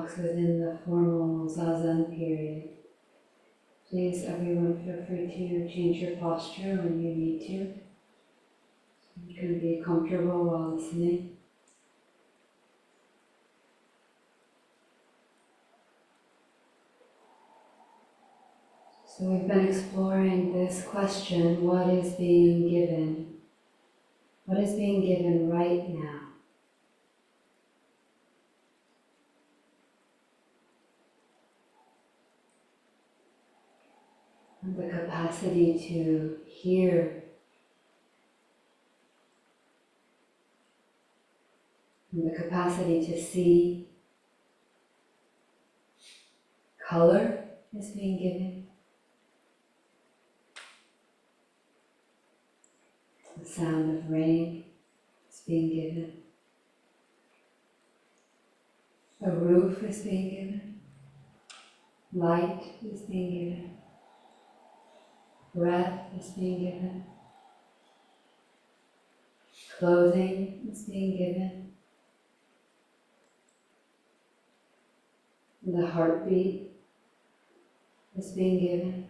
talks within the formal Zazen period. Please, everyone, feel free to change your posture when you need to. You can be comfortable while listening. So we've been exploring this question, what is being given? What is being given right now? And the capacity to hear, and the capacity to see. Color is being given. The sound of rain is being given. A roof is being given. Light is being given. Breath is being given. Clothing is being given. The heartbeat is being given.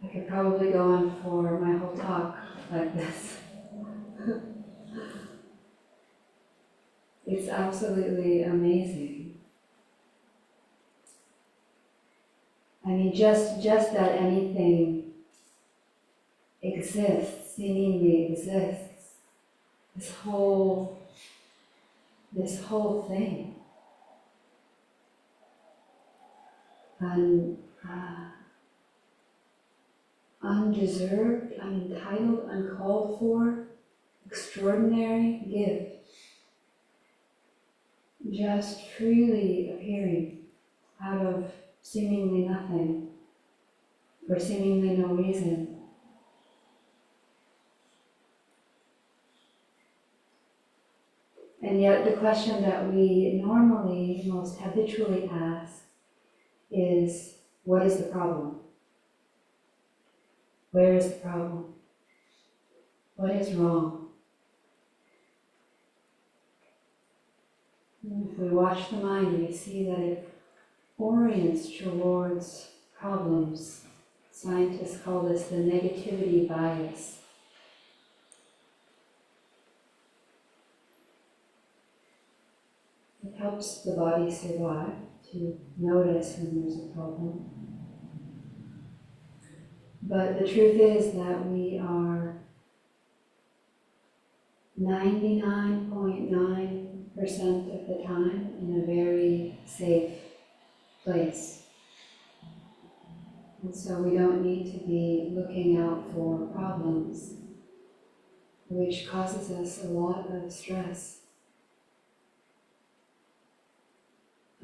I could probably go on for my whole talk like this. It's absolutely amazing. I mean, just that anything exists, seemingly exists, this whole thing. Undeserved, unentitled, uncalled for, extraordinary gift. Just freely appearing out of seemingly nothing, for seemingly no reason. And yet the question that we normally, most habitually ask is, what is the problem? Where is the problem? What is wrong? And if we watch the mind, we see that it orients towards problems. Scientists call this the negativity bias. It helps the body survive, to notice when there's a problem. But the truth is that we are 99.9% of the time in a very safe place. And so we don't need to be looking out for problems, which causes us a lot of stress,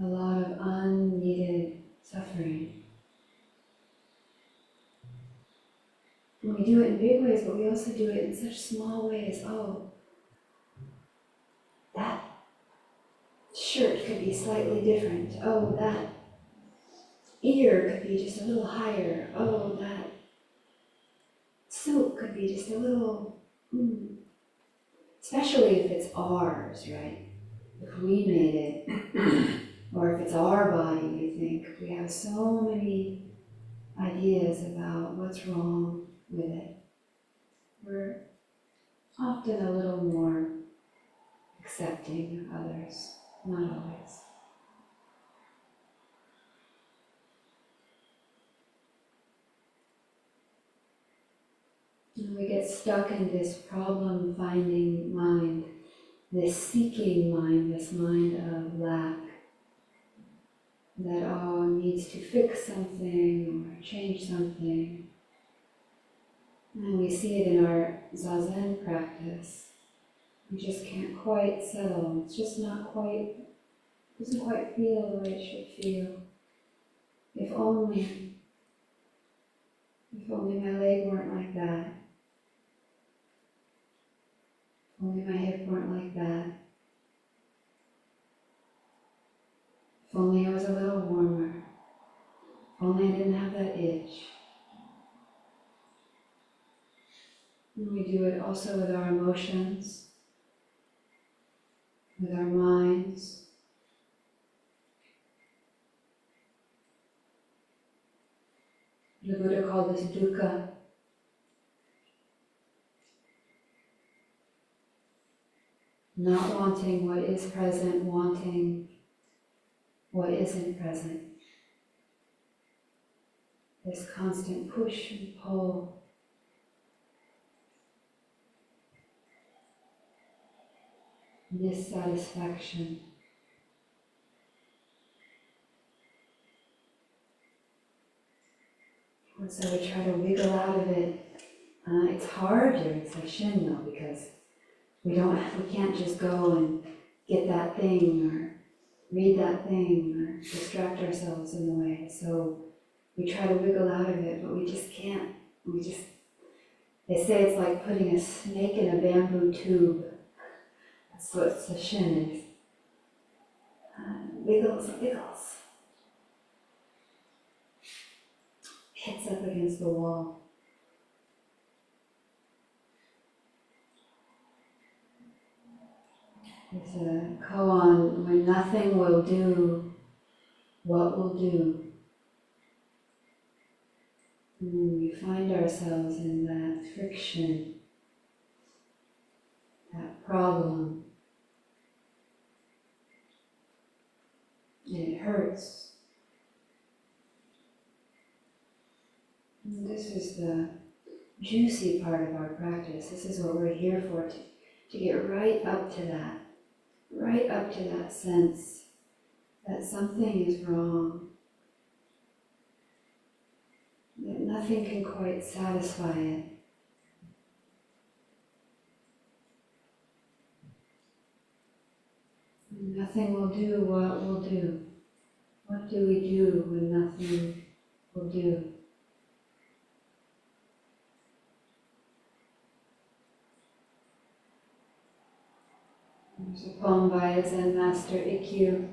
a lot of unneeded suffering. And we do it in big ways, but we also do it in such small ways. Oh, that shirt could be slightly different. Oh, that ear could be just a little higher. Oh, that silk could be just a little, especially if it's ours, right? If we made it, or if it's our body, we think. We have so many ideas about what's wrong with it. We're often a little more accepting of others, not always. And we get stuck in this problem-finding mind, this seeking mind, this mind of lack, that needs to fix something or change something. And we see it in our Zazen practice. We just can't quite settle. It's just not quite, doesn't quite feel the way it should feel. If only my leg weren't like that. If only my hip weren't like that. If only I was a little warmer. If only I didn't have that itch. And we do it also with our emotions. with our minds. The Buddha called this dukkha. Not wanting what is present, wanting what isn't present. This constant push and pull. Dissatisfaction. And so we try to wiggle out of it. It's hard during sesshin though, because we can't just go and get that thing or read that thing or distract ourselves in the way. So we try to wiggle out of it, but we just can't. They say it's like putting a snake in a bamboo tube. That's what sesshin is. Wiggles, wiggles. Hits up against the wall. There's a koan, when nothing will do, what will do? And we find ourselves in that friction, that problem. And it hurts. And this is the juicy part of our practice. This is what we're here for, to get right up to that sense that something is wrong, that nothing can quite satisfy it. And nothing will do what will do. What do we do when nothing will do? There's a poem by a Zen master, Ikkyu.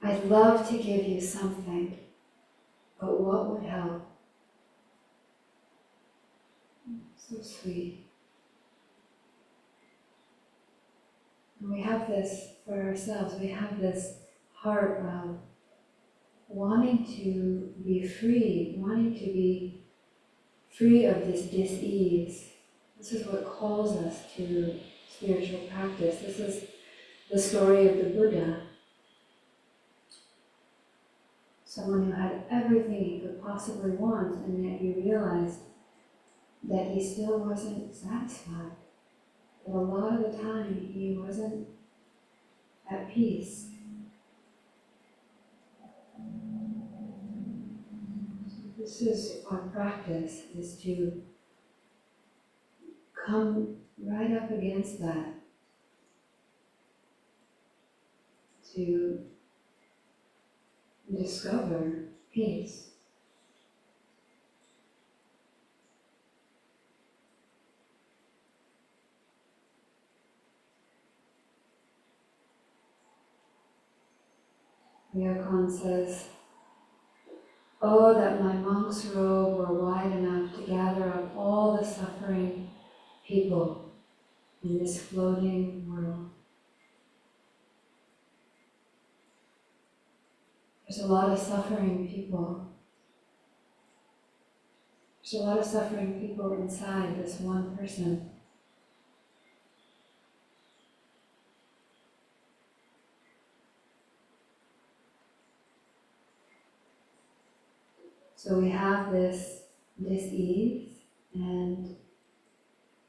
I'd love to give you something, but what would help? So sweet. And we have this for ourselves. We have this heart of wanting to be free, wanting to be free of this dis-ease. This is what calls us to spiritual practice. This is the story of the Buddha. Someone who had everything he could possibly want, and yet he realized that he still wasn't satisfied. That a lot of the time he wasn't at peace. So this is our practice, is to come right up against that, to discover peace. Ryokan says, "Oh, that my monk's robe were wide enough to gather up all the suffering people in this floating world." There's a lot of suffering people. There's a lot of suffering people inside this one person. So we have this dis-ease, and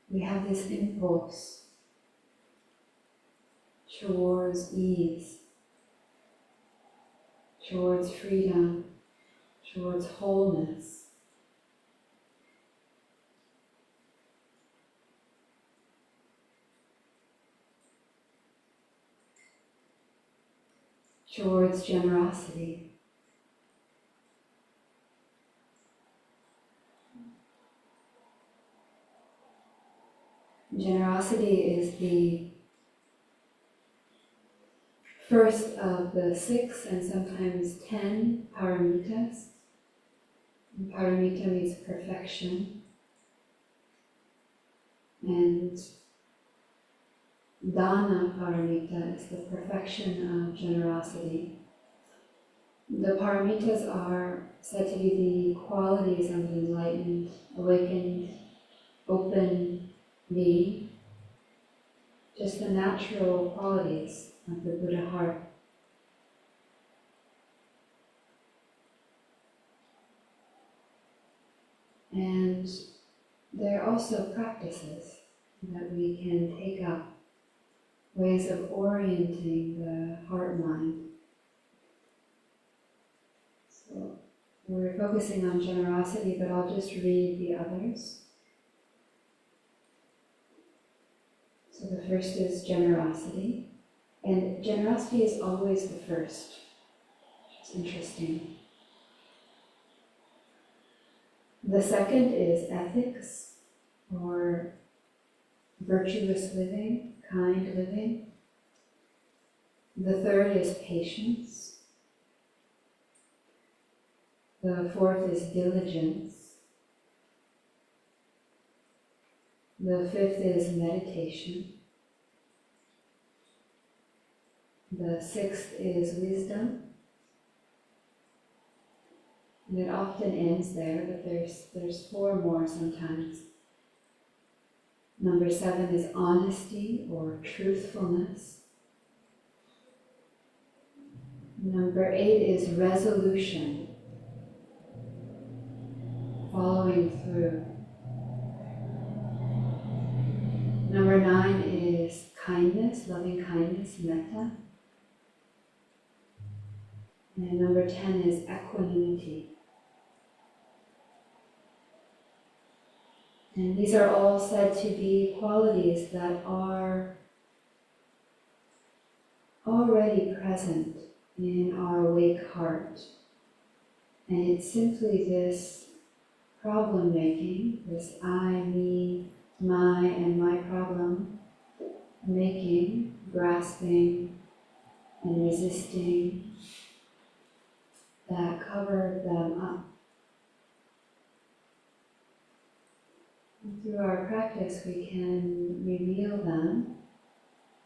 we have this impulse towards ease, towards freedom, towards wholeness. Towards generosity. Generosity is the first of the 6 and sometimes 10 paramitas. And paramita means perfection. And Dana paramita is the perfection of generosity. The paramitas are said to be the qualities of an enlightened, awakened, open being, just the natural qualities of the Buddha heart. And there are also practices that we can take up, ways of orienting the heart-mind. So we're focusing on generosity, but I'll just read the others. So the first is generosity. And generosity is always the first. It's interesting. The second is ethics, or virtuous living, kind living. The third is patience. The fourth is diligence. The fifth is meditation. The sixth is wisdom. And it often ends there, but there's four more sometimes. Number 7 is honesty or truthfulness. Number 8 is resolution, following through. Number 9 is kindness, loving kindness, metta. And number 10 is equanimity. And these are all said to be qualities that are already present in our awake heart. And it's simply this problem making, this I, me, my, and my problem making, grasping, and resisting that cover them up. And through our practice we can reveal them,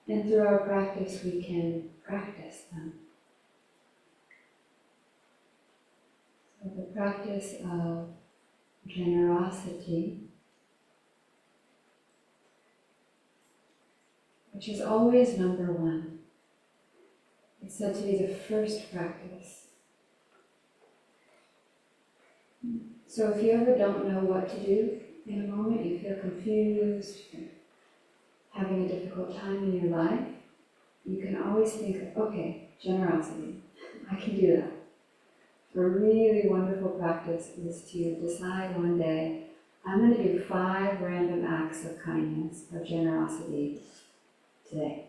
and through our practice we can practice them. So the practice of generosity, which is always number 1. It's said to be the first practice. So if you ever don't know what to do in a moment, you feel confused, having a difficult time in your life, you can always think, okay, generosity, I can do that. A really wonderful practice is to decide one day, I'm going to do 5 random acts of kindness, of generosity today.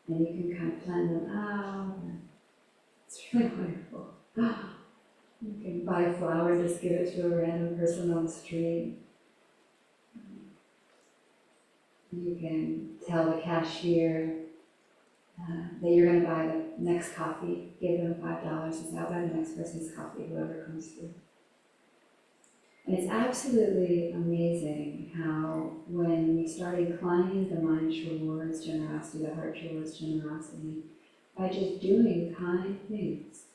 And you can kind of plan them out. It's really wonderful. You can buy a flower, just give it to a random person on the street. You can tell the cashier that you're going to buy the next coffee, give them $5, and say, I'll buy the next person's coffee, whoever comes through. And it's absolutely amazing how when we start inclining the mind towards generosity, the heart towards generosity, by just doing kind things,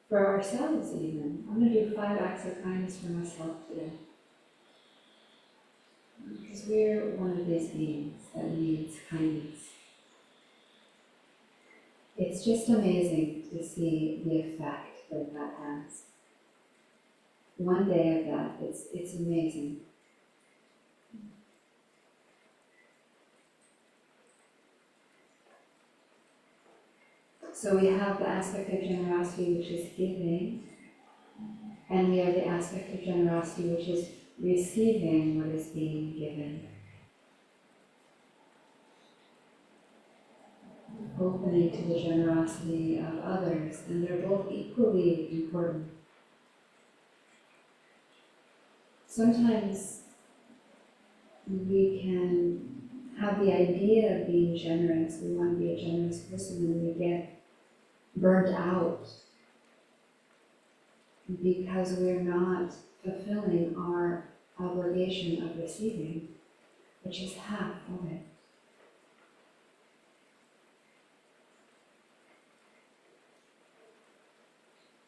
for ourselves even. I'm going to do 5 acts of kindness for myself today. Because we're one of these beings that needs kindness. It's just amazing to see the effect that that has. One day of that, it's amazing. So we have the aspect of generosity, which is giving, and we have the aspect of generosity, which is receiving what is being given. Opening to the generosity of others, and they're both equally important. Sometimes we can have the idea of being generous, we want to be a generous person, and we get burnt out because we're not fulfilling our obligation of receiving. which is half of it.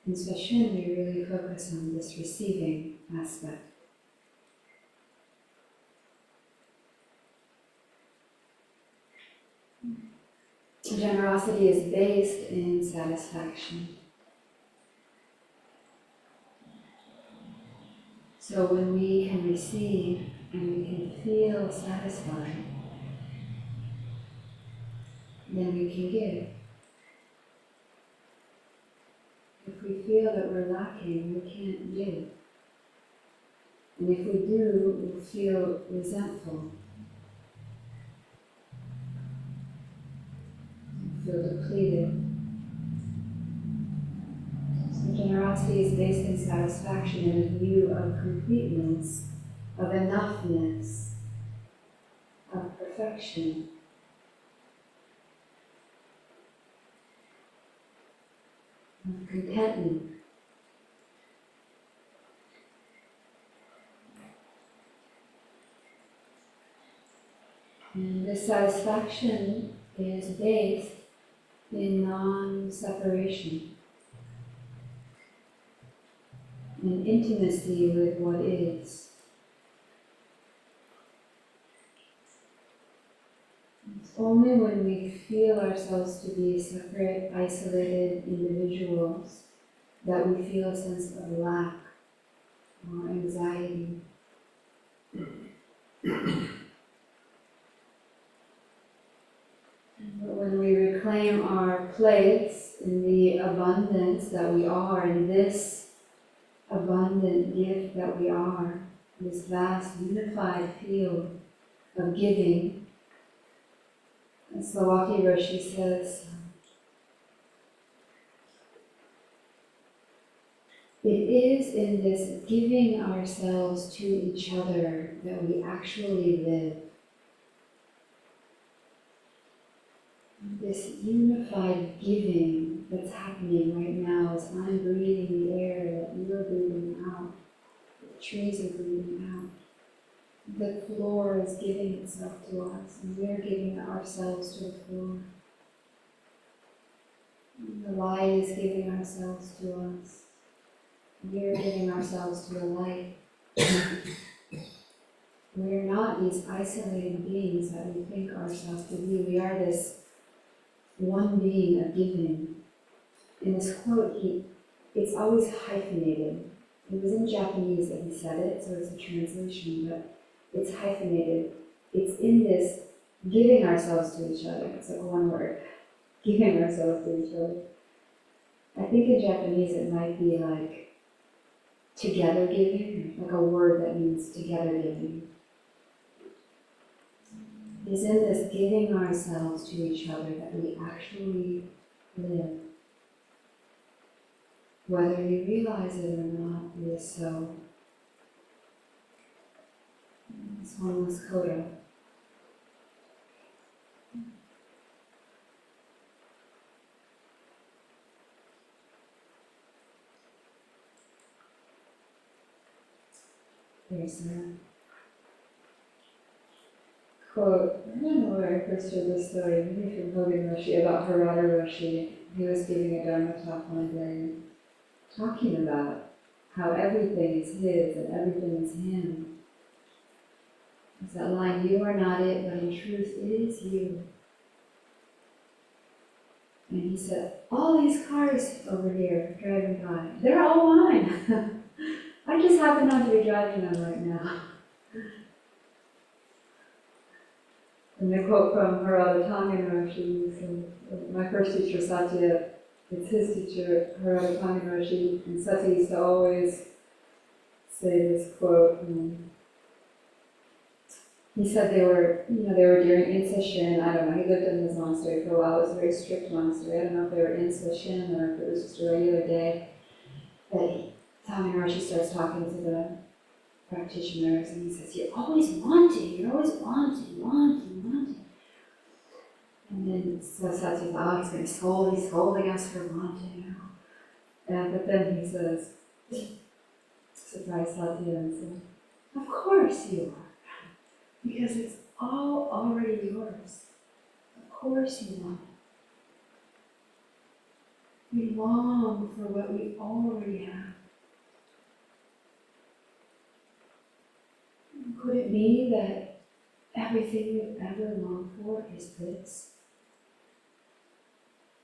In Sesshin, we really focus on this receiving aspect. Generosity is based in satisfaction. So when we can receive and we can feel satisfied, then we can give. If we feel that we're lacking, we can't give. And if we do, we'll feel resentful, we'll feel depleted. So generosity is based in satisfaction and a view of completeness, of enoughness, of perfection. Of contentment. And this satisfaction is based in non-separation, in intimacy with what is. It's only when we feel ourselves to be separate, isolated individuals that we feel a sense of lack or anxiety. But when we reclaim our place in the abundance that we are, in this abundant gift that we are, this vast unified field of giving, as Slovakia Roshi says, it is in this giving ourselves to each other that we actually live. This unified giving that's happening right now as I'm breathing the air that you're breathing out, the trees are breathing out. The floor is giving itself to us, and we're giving ourselves to the floor. The light is giving ourselves to us. We're giving ourselves to the light. We're not these isolated beings that we think ourselves to be. We are this one being of giving. In this quote, it's always hyphenated. It was in Japanese that he said it, so it's a translation, but it's hyphenated. It's in this giving ourselves to each other. It's like one word. Giving ourselves to each other. I think in Japanese it might be like together giving, like a word that means together giving. It's in this giving ourselves to each other that we actually live. Whether we realize it or not, it is so. It's almost coda. There's a quote, I don't know where I first heard this story, maybe from Hogan Roshi, about Harada Roshi. He was giving a Dharma talk one day, talking about how everything is his and everything is him. It's that line, you are not it, but in truth it is you. And he said, all these cars over here driving by, they're all mine. I just happen not to be driving them right now. And the quote from Harada Tongan Roshi said, my first teacher, Satya, it's his teacher, Harada Tongan Roshi, and Satya used to always say this quote. And he said they were during in Sesshin, I don't know, he lived in this monastery for a while, it was a very strict monastery, I don't know if they were in Sesshin or if it was just a regular day, but Tongan Roshi starts talking to the practitioners and he says, you're always wanting. And then so Satya thought, he's going to he's scolding us for wanting. But then he says, surprise Satya and says, of course you are. Because it's all already yours. Of course you want it. We long for what we already have. Could it be that everything we've ever longed for is this?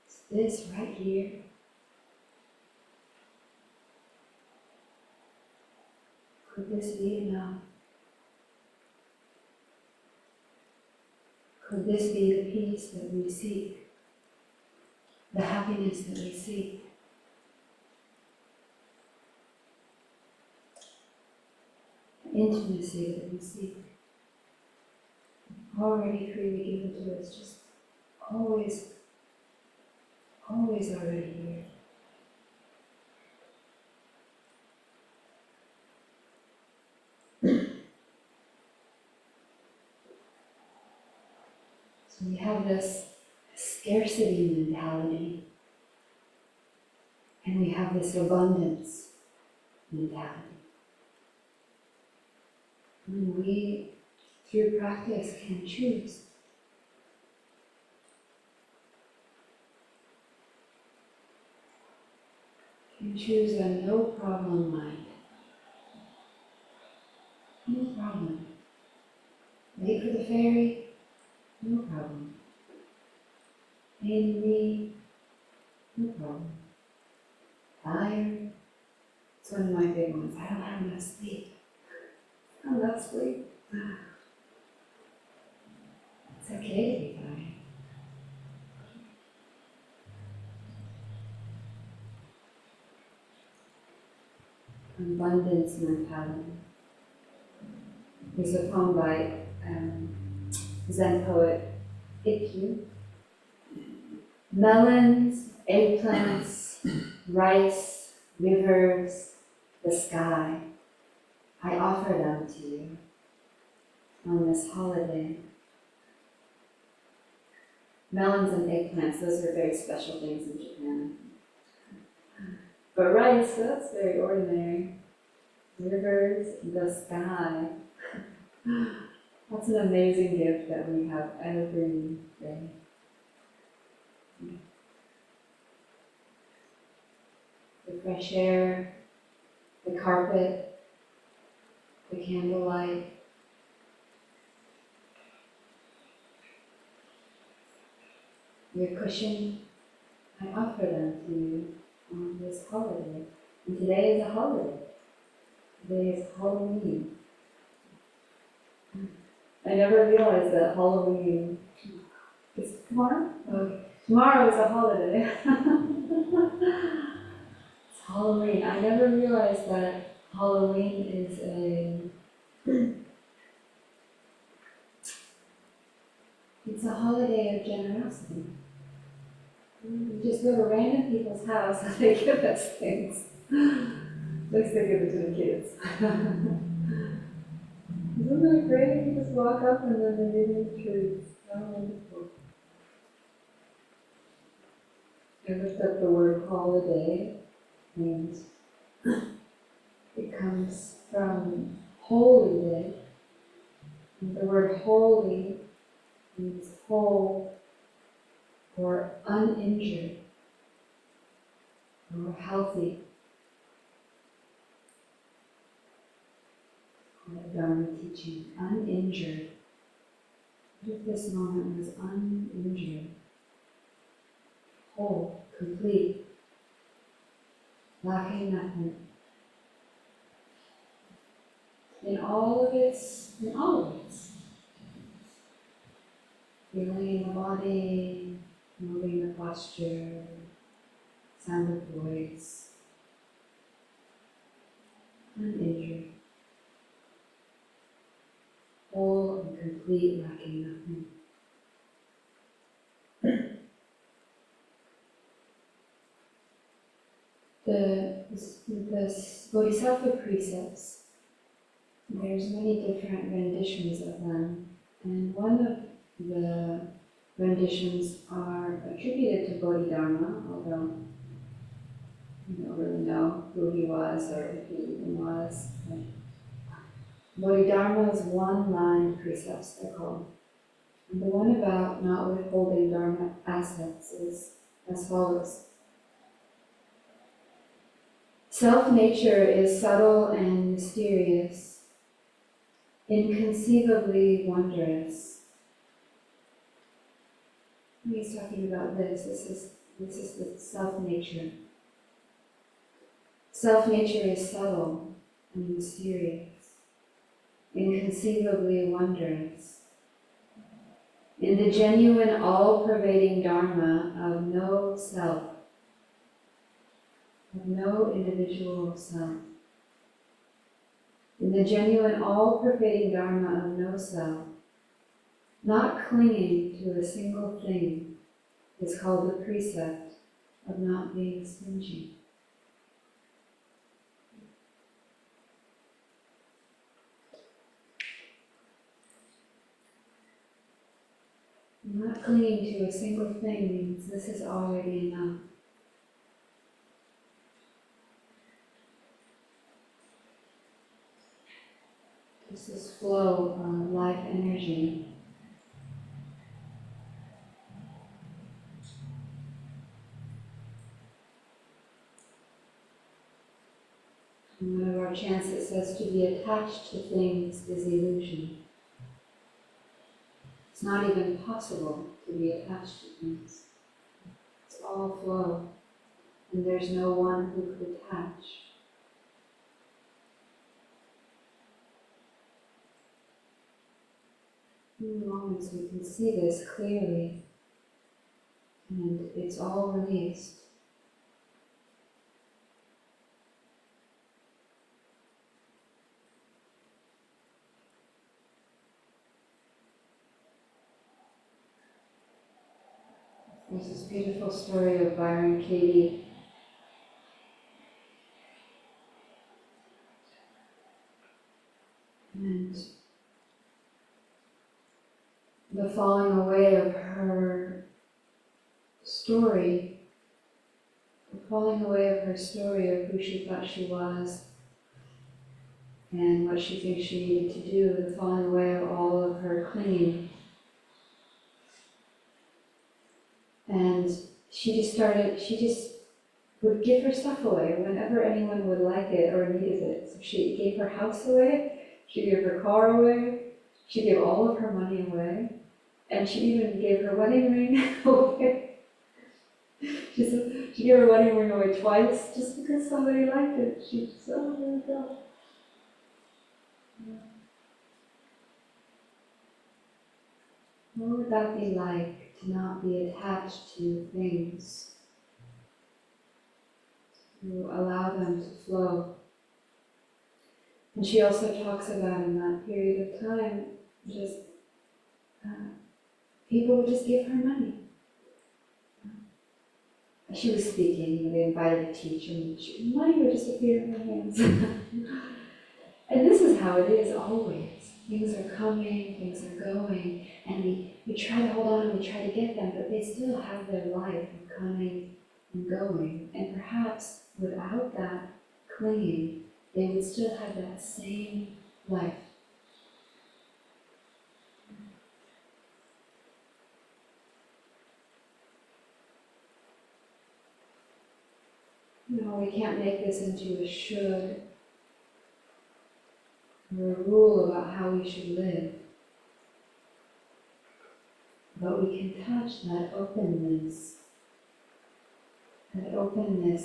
It's this right here. Could this be enough? Could this be the peace that we seek? The happiness that we seek? The intimacy that we seek? Already freely given to us, just always, always already here. So we have this scarcity mentality, and we have this abundance mentality. And we, through practice, can choose. Can choose a no problem mind. No problem. Wait for the ferry? No problem. Pain in me? No problem. Tired? It's one of my big ones. I don't have enough sleep. I don't have enough sleep. It's okay to be tired. Abundance mentality. There's a poem by Zen poet Ikkyu. Melons, eggplants, rice, rivers, the sky, I offer them to you on this holiday. Melons and eggplants, those are very special things in Japan. But rice, that's very ordinary. Rivers, the sky. That's an amazing gift that we have every day. The fresh air, the carpet, the candlelight. Your cushion, I offer them to you on this holiday. And today is a holiday. Today is Halloween. I never realized that Halloween is tomorrow? Okay. Tomorrow is a holiday. It's Halloween. I never realized that Halloween is it's a holiday of generosity. We just go to random people's house and they give us things. At least they give it to the kids. Isn't that great? You just walk up and then they give you treats. How wonderful. I looked up the word holiday, and it comes from holy day. And the word holy means whole or uninjured or healthy. The Dharma teaching, uninjured. What if this moment was uninjured? Whole, complete, lacking nothing. In all of its. Feeling in the body, moving the posture, sound of voice, uninjured. Whole and complete, lacking nothing. The Bodhisattva precepts, there's many different renditions of them, and one of the renditions are attributed to Bodhidharma, although you don't really know who he was or if he even was. Bodhidharma's one-line precepts, they're called. And the one about not withholding Dharma assets is as follows. Self-nature is subtle and mysterious, inconceivably wondrous. He's talking about this. This is the self-nature. Self-nature is subtle and mysterious, inconceivably wondrous. In the genuine, all-pervading Dharma of no self, of no individual self. In the genuine, all-pervading Dharma of no self, not clinging to a single thing is called the precept of not being stingy. Not clinging to a single thing means this is already enough. This is flow of life energy. In one of our chants it says to be attached to things is illusion. It's not even possible to be attached to things. It's all flow, and there's no one who could attach. In moments we can see this clearly, and it's all released. There's this beautiful story of Byron Katie. And the falling away of her story, the falling away of her story of who she thought she was and what she thinks she needed to do, the falling away of all of her clinging. And she just would give her stuff away whenever anyone would like it or needed it. So she gave her house away, she gave her car away, she gave all of her money away, and she even gave her wedding ring away. She gave her wedding ring away twice just because somebody liked it. She just, oh, there we go. What would that be like to not be attached to things? To allow them to flow. And she also talks about in that period of time, just people would just give her money. She was speaking, they invited a teacher, and money would just appear in her hands. And this is how it is always. Things are coming, things are going, and we try to hold on and we try to get them, but they still have their life of coming and going. And perhaps without that clinging, they would still have that same life. No, we can't make this into a should or a rule about how we should live. But we can touch that openness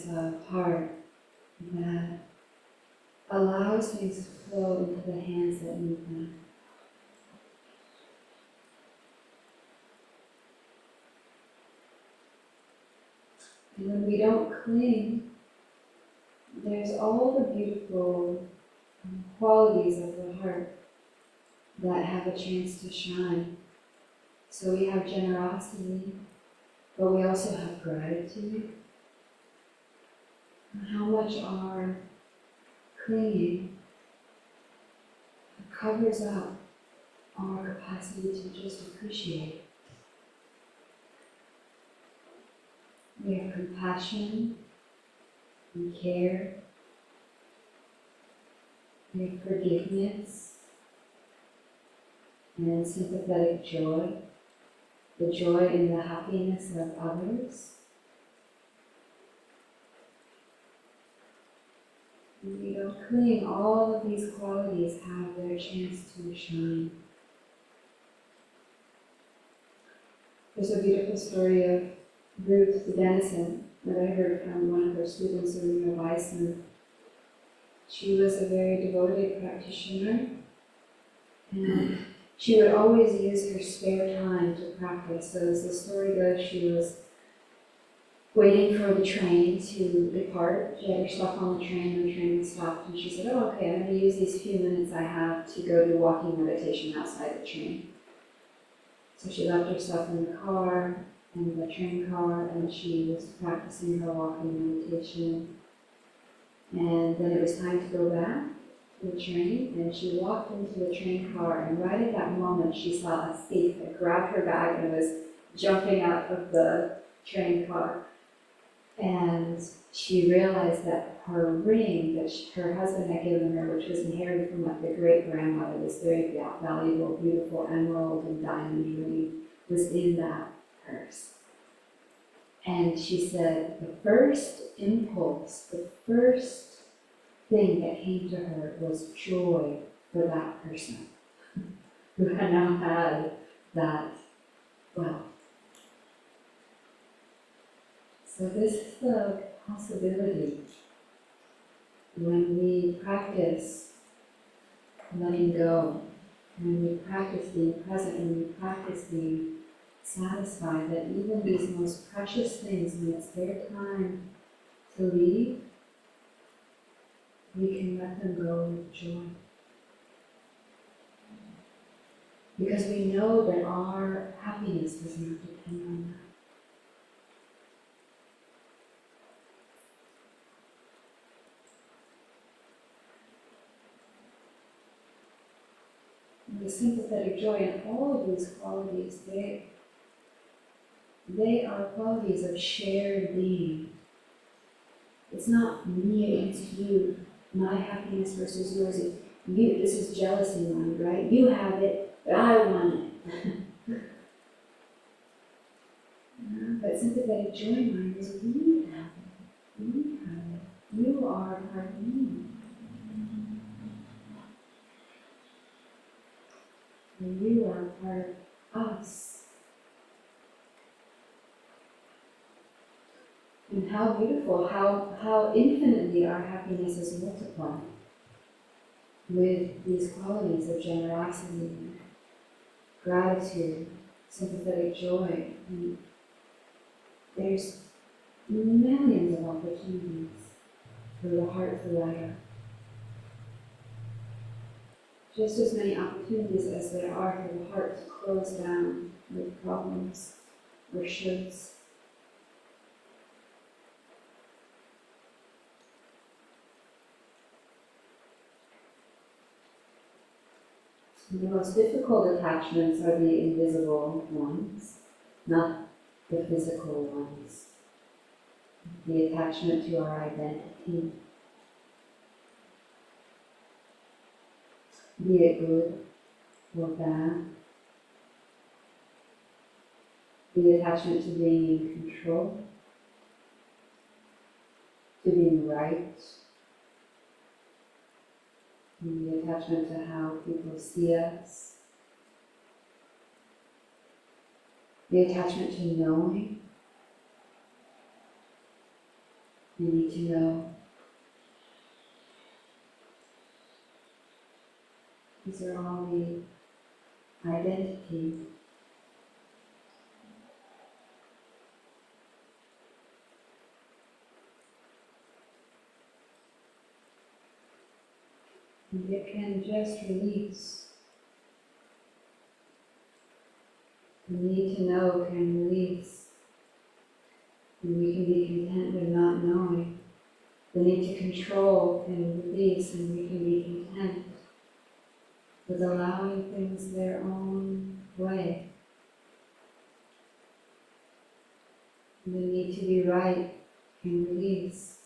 of heart that allows things to flow into the hands that move them. And when we don't cling, there's all the beautiful qualities of the heart that have a chance to shine. So we have generosity, but we also have gratitude. And how much our clinging covers up our capacity to just appreciate. We have compassion and care. We have forgiveness. and sympathetic joy, the joy in the happiness of others. And clean, all of these qualities have their chance to shine. There's a beautiful story of Ruth the Dennison that I heard from one of her students, Serena Weissman. She was a very devoted practitioner, and she would always use her spare time to practice. So as the story goes, she was waiting for the train to depart. She had her stuff on the train stopped, and she said, "Oh, okay, I'm going to use these few minutes I have to go do walking meditation outside the train." So she left her stuff in the car, in the train car, and she was practicing her walking meditation. And then it was time to go back to the train, and she walked into the train car, and right at that moment she saw a thief that grabbed her bag and was jumping out of the train car. And she realized that her ring that her husband had given her, which was inherited from like the great-grandmother, this very valuable, beautiful emerald and diamond ring, was in that purse. And she said the first impulse, the first thing that came to her was joy for that person who had now had that wealth. So this is the possibility when we practice letting go, when we practice being present, when we practice being satisfied, that even these most precious things, when it's their time to leave, we can let them go with joy. Because we know that our happiness does not depend on that. And the sympathetic joy and all of these qualities, they are qualities of shared being. It's not me against you, my happiness versus yours. This is jealousy mind, right? You have it, but I want it. But sympathetic joy mind is we have it. We have it. You are part of me. And you are part of us. And how beautiful, how infinitely our happiness is multiplied with these qualities of generosity, gratitude, sympathetic joy. And there's millions of opportunities for the heart to light up. Just as many opportunities as there are for the heart to close down with problems or shoulds. The most difficult attachments are the invisible ones, not the physical ones. The attachment to our identity, be it good or bad. The attachment to being in control, to being right. And the attachment to how people see us. The attachment to knowing. We need to know. These are all the identity. And it can just release. The need to know can release. And we can be content with not knowing. The need to control can release, and we can be content with allowing things their own way. And the need to be right can release.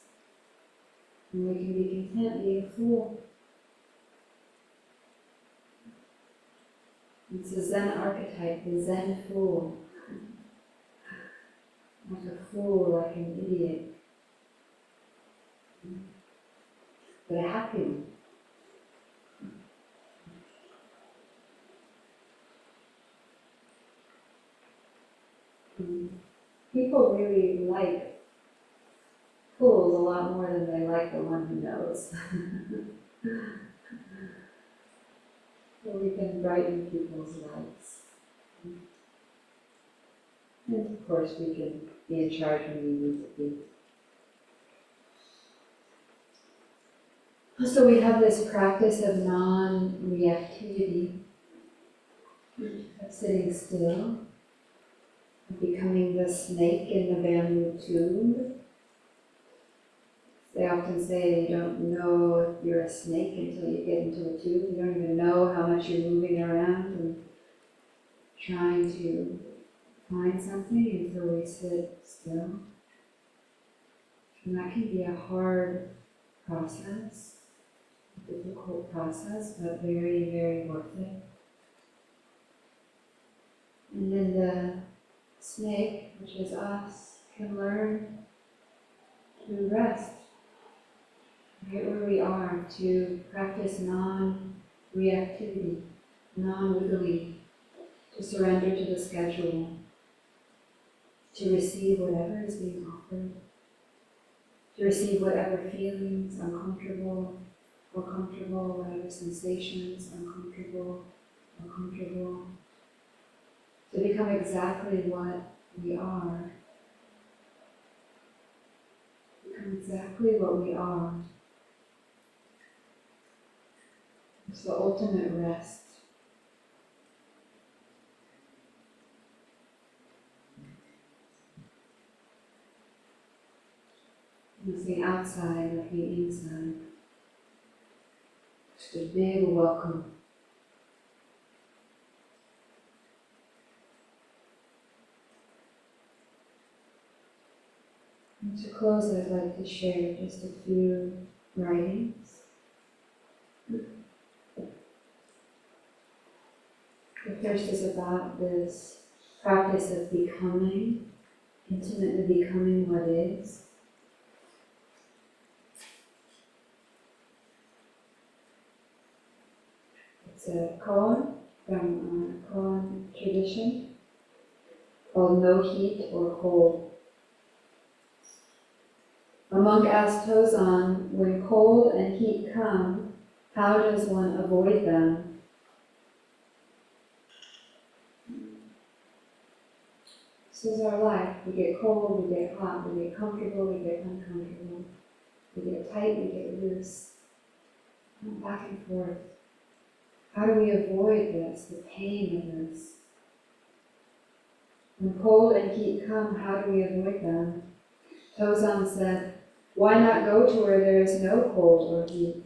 And we can be content being a fool. It's a Zen archetype, the Zen fool. Like a fool, like an idiot. But a happy one. People really like fools a lot more than they like the one who knows. So we can brighten people's lives. And of course we can be in charge when we need to be. So we have this practice of non-reactivity, of sitting still, of becoming the snake in the bamboo tube. They often say you don't know if you're a snake until you get into a tube. You don't even know how much you're moving around and trying to find something until we sit still. And that can be a hard process, a difficult process, but very, very worth it. And then the snake, which is us, can learn to rest right where we are, to practice non-reactivity, non-wiggling, to surrender to the schedule, to receive whatever is being offered, to receive whatever feelings, uncomfortable or comfortable, whatever sensations, uncomfortable or comfortable, to become exactly what we are. Become exactly what we are. It's the ultimate rest. Looking outside, looking inside. Just a big welcome. And to close, I'd like to share just a few writings. The first is about this practice of becoming, intimately becoming what is. It's a koan from a koan tradition called No Heat or Cold. A monk asked Tozan, when cold and heat come, how does one avoid them? This is our life. We get cold, we get hot, we get comfortable, we get uncomfortable. We get tight, we get loose. Back and forth. How do we avoid this, the pain of this? When cold and heat come, how do we avoid them? Tozan said, why not go to where there is no cold or heat?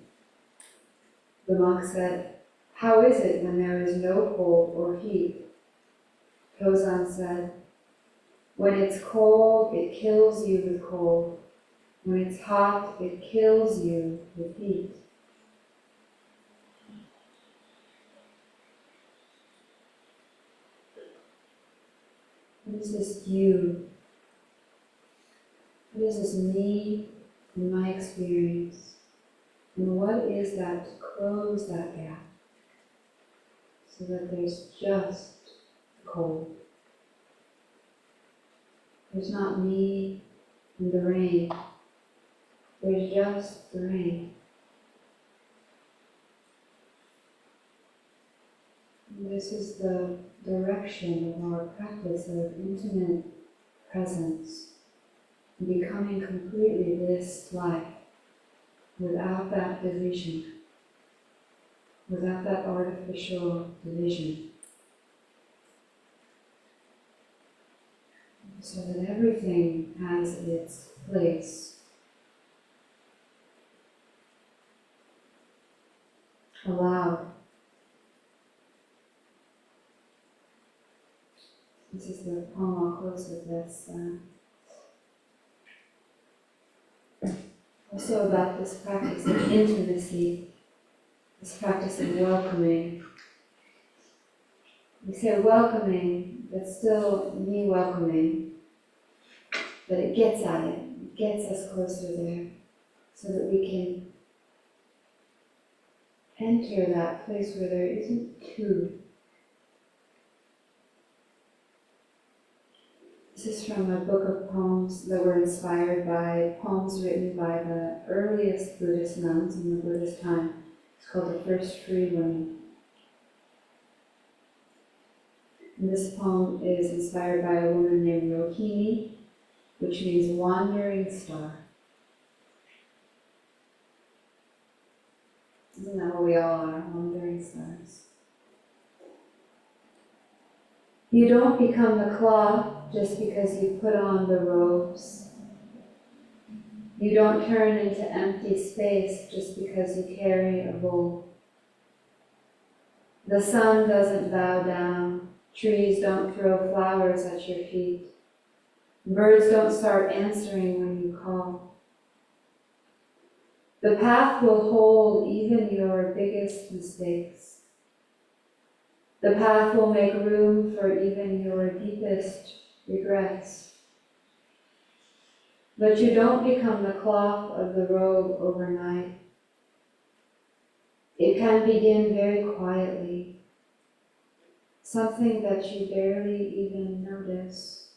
The monk said, how is it when there is no cold or heat? Tozan said, when it's cold, it kills you with cold. When it's hot, it kills you with heat. What is this you? What is this me in my experience? And what is that to close that gap so that there's just cold? There's not me and the rain. There's just the rain. And this is the direction of our practice of intimate presence, becoming completely this life without that division, without that artificial division. So that everything has its place. Allowed. This is the poem I'll close with this. Also about this practice of intimacy, this practice of welcoming. We say welcoming, but still me welcoming. But it gets at it. It gets us closer there so that we can enter that place where there isn't two. This is from a book of poems that were inspired by poems written by the earliest Buddhist nuns in the Buddhist time. It's called The First Free Women. And this poem is inspired by a woman named Rohini, which means wandering star. Isn't that what we all are, wandering stars? You don't become the cloth just because you put on the robes. You don't turn into empty space just because you carry a bowl. The sun doesn't bow down. Trees don't throw flowers at your feet. Birds don't start answering when you call. The path will hold even your biggest mistakes. The path will make room for even your deepest regrets. But you don't become the cloth of the robe overnight. It can begin very quietly, something that you barely even notice,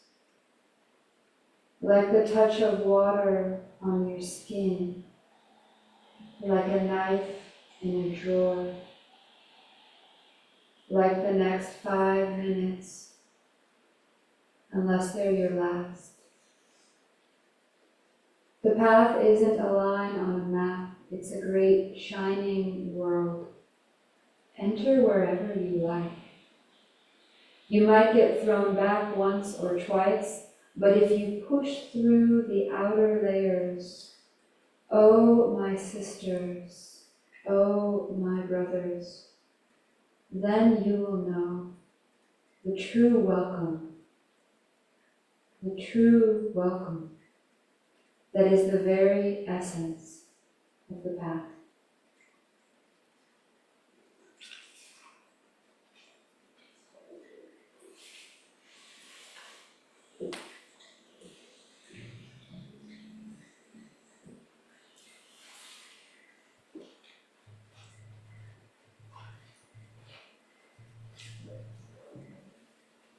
like the touch of water on your skin, like a knife in a drawer, like the next 5 minutes, unless they're your last. The path isn't a line on a map, it's a great shining world. Enter wherever you like. You might get thrown back once or twice, but if you push through the outer layers, oh my sisters, oh my brothers, then you will know the true welcome that is the very essence of the path.